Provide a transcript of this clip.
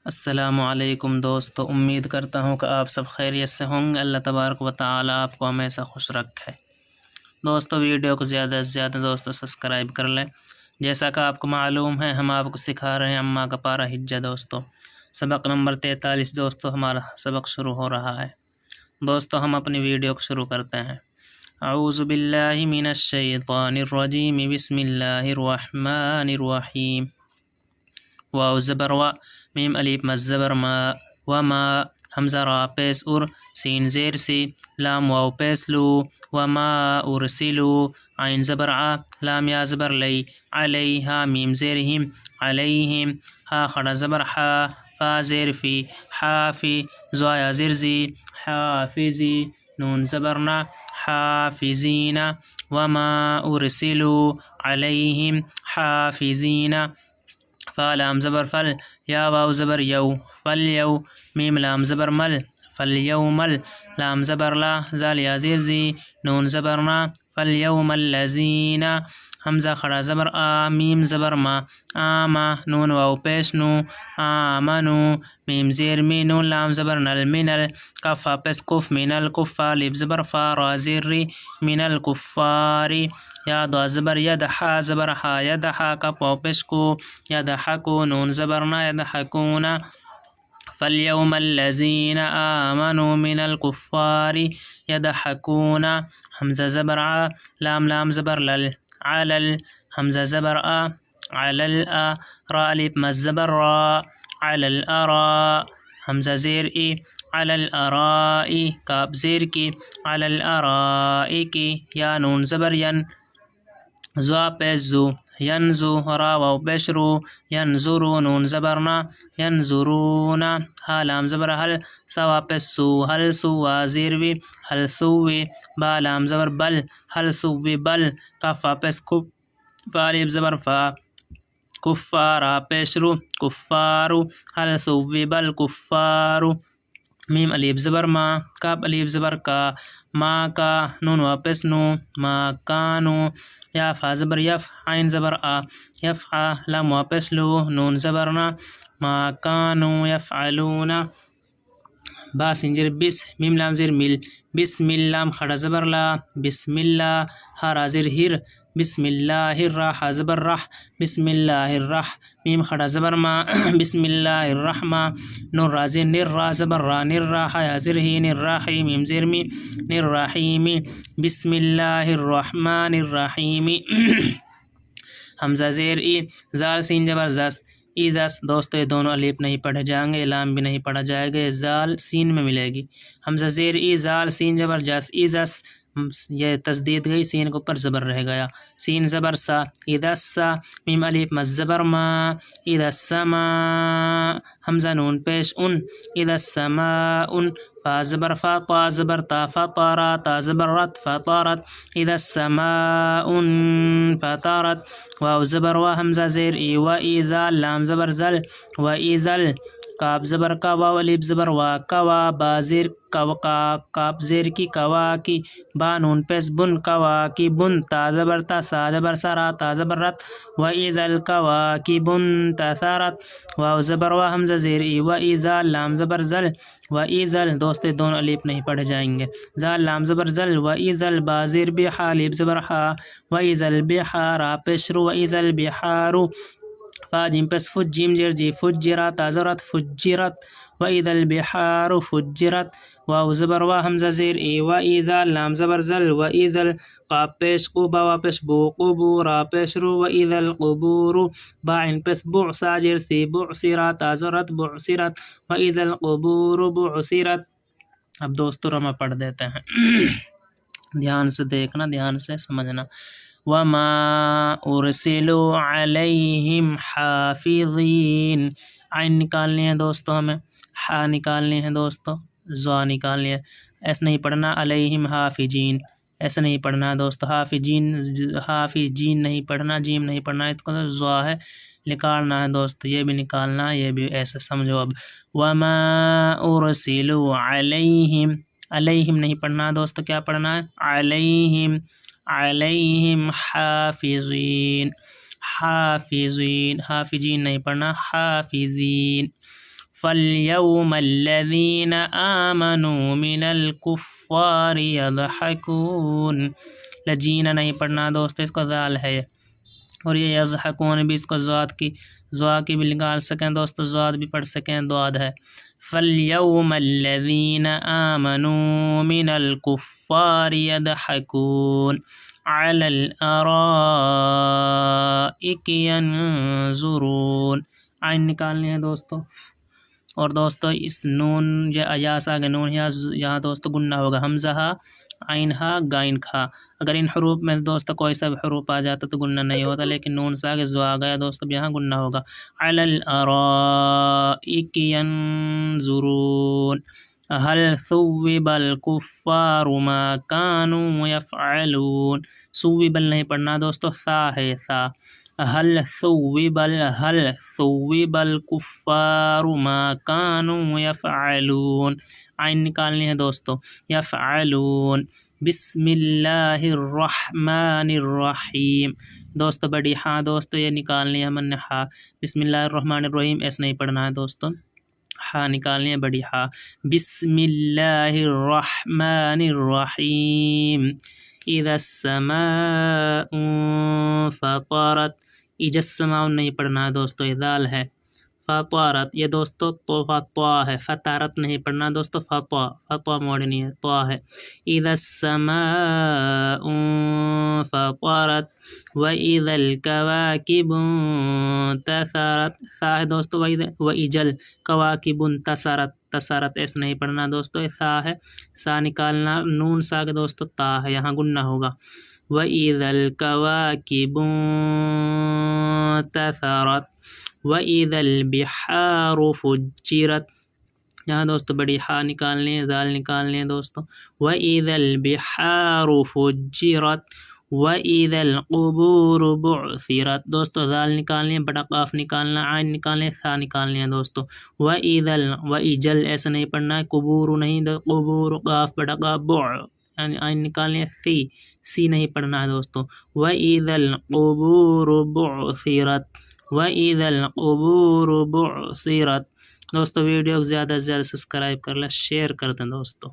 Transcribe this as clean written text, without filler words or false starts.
السلام علیکم دوستو، امید کرتا ہوں کہ آپ سب خیریت سے ہوں گے۔ اللہ تبارک و تعالی آپ کو ہمیشہ خوش رکھے۔ دوستو ویڈیو کو زیادہ سے زیادہ دوستو سبسکرائب کر لیں۔ جیسا کہ آپ کو معلوم ہے ہم آپ کو سکھا رہے ہیں اماں کا پارہ ہجہ دوستو، سبق نمبر 43 دوستو ہمارا سبق شروع ہو رہا ہے۔ دوستو ہم اپنی ویڈیو کو شروع کرتے ہیں۔ اعوذ باللہ من الشیطان الرجیم، بسم اللہ الرحمن الرحیم۔ واو زبر و، میم الف مد زبر ما، وما حمزہ را پیش ار، سین زیر سی، لام واو پیش لو، وما ارسلو، عین زبر ع، لام یا زبر لی، علیہا میم زیر ہم، علیہم، ہا خڑا زبر حا، فا زیر فی، حافی، زوایا زیر زی، حافظی، نون زبر نا، حافظین، وما ارسلو علیہم حافظین، فا لام زبر فل، یا واو زبر یو، فل یو، میم لام زبر مل، فل یومل، لام زبر لا، زال یا زیر زی، نون زبر نا، فل یوم الذین، حمزہ خڑا زبر آ، میم زبر ما، آما، نون واو پیش نو، آمنو، میم زیر می، نون لام زبر نل، منل، کف فا پیش کف، منل کفا، الف زبر فا، را زیر ری، من الکفاری، یا دا زبر ید، حا زبر حا، ید حا، کف واو پیش کو، ید حکو، نون زبر نا، ید حکون، فالیوم الذین آمنوا من الکفار یضحکون، حمزہ زبر ع، لام زبر لل، علل، حمزہ زبر آ، علل آ، را الف مد زبر را، علل ارا، حمزہ زیر ای، علل ارائی، کاف زیر کی، علل ارائکی، یا نون زبر ین، زوا پیش زو، ینزو، را واو پیش رو، ینظرو، نون زبرنا، ینظرون، ہا لام زبر حل، سوا پیش سو، حل سو، وا زیر وی، حل سوی، با لام زبر بل، حل سوی بل، کاف فا پیش کف، فا الف زبر فا، کفارا پیش رو، کفارو، حل سوی بل کفارو، میم الف زبر ما، کاف الف زبر کا، ما کا، نون واپس نو، ما کانو، یا فا زبر یف، عین زبر آ، یفعا، لام واپس لو، نون زبرنا، ما کانو یفعلون، با سنجر بس، میم لام زیر مل، بسم اللہ خڑا زبر لا، بسم اللہ، ہا را زیر ہر، بسم اللہ الرح، ہا زبر رح، بسم اللہ الرح، میم خڑا زبر ما، بسم اللہ الرحمہ، نون را زیر نر، را زبر را، نر را، ہا زیر ہی، نر راحی، میم زیر می، نر راحیمی، بسم اللہ الرحمن الرحیم، حمزہ زیر ای، زال سین زبر زس، ایزس، دوستو یہ دونوں الف نہیں پڑھے جائیں گے، لام بھی نہیں پڑھا جائے گا، زال سین میں ملے گی۔ حمزہ زیر ای، زال سین زبر جس، ایزس، یہ تشدید گئی، سین کے اوپر زبر رہ گیا، سین زبر سا، ایدسا، میم الف مد زبر ما، ایدسما، حمزہ نون پیش ان، ایدسماء، فا زبر فا، طا زبر تا، فطارا، تا زبر رت، فطارت، ایدسماء فطارت، واو زبر و، حمزہ زیر ای، و ایذا، لام زبر زل، و ایذل، کاف زبر کا، واو الف زبر وا، کوا، با زیر کاف زیر کی، کوا کی، با نون پیش بن، کوا کی بن، تا زبر تا، سا زبر سرا، تا زبر رت، و ایذل کوا کی بن تثارت، واو زبر و، حمزہ زیر ای، و ایذا، لام زبر زل، و ایذل، دوستو دونوں الف نہیں پڑھے جائیں گے، زال لام زبر زل، و ایذل، با زیر بحا، الف زبر حا، و ایذل بحارا پیش رو، و ایذل بحارو، فا جیم پس فج، جیم زیر جی، فجرا، تا زرت، فجرت، و ایذا البحار فجرت، واو زبر و، حمزہ زیر ای، و ایذا، لام زبر زل، و ایذل، قاف پیش قو، با پیش بو، قبورا پیش رو، و ایذا القبور، با عین پس بع، سا زیر سی، بعثرا، تا زرت، بعثرت، و ایذا القبور بعثرت۔ اب دوستو رما پڑھ دیتے ہیں، دھیان سے دیکھنا، دھیان سے سمجھنا۔ وما ارسلوا علیہم حافظین، عین نکالنی ہے دوستو، ہمیں حا نکالنی ہے دوستو، زوا نکالنی ہے، ایسے نہیں پڑھنا علیہم حافظین، ایسے نہیں پڑھنا ہے دوستو، حافظین نہیں پڑھنا، جیم نہیں پڑھنا، اس کو زوا ہے نکالنا ہے دوستو، یہ بھی نکالنا ہے، یہ بھی ایسے سمجھو۔ اب وما ارسلوا علیہم، علیہم نہیں پڑھنا دوستو، کیا پڑھنا ہے؟ علیہم، علیہم حافظین، حافظین، حافظین نہیں پڑھنا، حافظین، فَالْيَوْمَ الَّذِينَ آمَنُوا مِنَ الْكُفَّارِ يَضْحَكُونَ. لجینہ نہیں پڑھنا دوستو، اس کو ذال ہے، اور یہ یضحکون بھی اس کو زوا کی بھی نکال سکیں دوستو، زواد بھی پڑھ سکیں، دواد ہے. فَالْيَوْمَ الَّذِينَ آمَنُوا مِنَ الْكُفَّارِ يَضْحَكُونَ عَلَى الْأَرَائِكِ يَنظُرُونَ. عین نکالنی ہے دوستو، اور دوستو اس نون یا سے آگے نون یہاں دوستو گنہ ہوگا، حمزہ ہا، عین ہا، غین کھا. اگر ان حروف میں دوستو کوئی سا حروف آ جاتا تو گنہ نہیں ہوتا، لیکن نون سے آگے زو آ گیا دوستو، یہاں گنہ ہوگا. علی الارائک ینظرون هل ثوب الکفار ما كانوا يفعلون. ثوب نہیں پڑھنا دوستو، ثا ہے ثا. هل ثوب الکفار ما كانوا يفعلون. عین نکالنی ہے دوستو، یفعلون. بسم اللہ الرحمن الرحیم. دوستو بڑی ہاں دوستو یہ نکالنی ہے من ہاں. بسم اللہ الرحمن الرحیم ایسا نہیں پڑھنا ہے دوستو، ہاں نکالنی ہے بڑی ہاں. بسم اللہ الرحمن الرحیم. اذا السماء فطرت. اذا السماء نہیں پڑھنا ہے دوستو، ذال ہے. فطارت یہ دوستو طوا ہے، فطارت نہیں پڑھنا دوستو، فطوا موڑنی ہے، طوا ہے. اذا السماء فطرت واذا الكواكب انتثرت. سا ہے دوستو، واجل کواکب انتثرت ایسا نہیں پڑھنا دوستو، سا ہے. سا نکالنا، نون سا کے دوستو تا ہے، یہاں گنہ ہوگا. واذا الكواكب انتثرت وَإِذَا الْبِحَارُ فُجِّرَتْ. یہاں دوستو بڑی ہاں نکالنی ہے، ذال نکالنی ہے دوستو. وَإِذَا الْبِحَارُ فُجِّرَتْ وَإِذَا الْقُبُورُ بُعْثِرَتْ. دوستو ذال نکالنی ہے، بڑا قاف نکالنا، عین نکالنی ہے، ثا نکالنی ہے دوستو. وَإِجَل ایسا نہیں پڑھنا ہے، قبور نہیں، قبور قاف بڑا قاف، یعنی عین نکالنی ہے، سی نہیں پڑھنا ہے دوستو. وَإِذَا الْقُبُورُ بُعْثِرَتْ وَإِذَا الْقُبُورُ بُعْثِرَتْ. دوستو ویڈیو کو زیادہ سے زیادہ سبسکرائب کر لیں، شیئر کر دیں دوستو.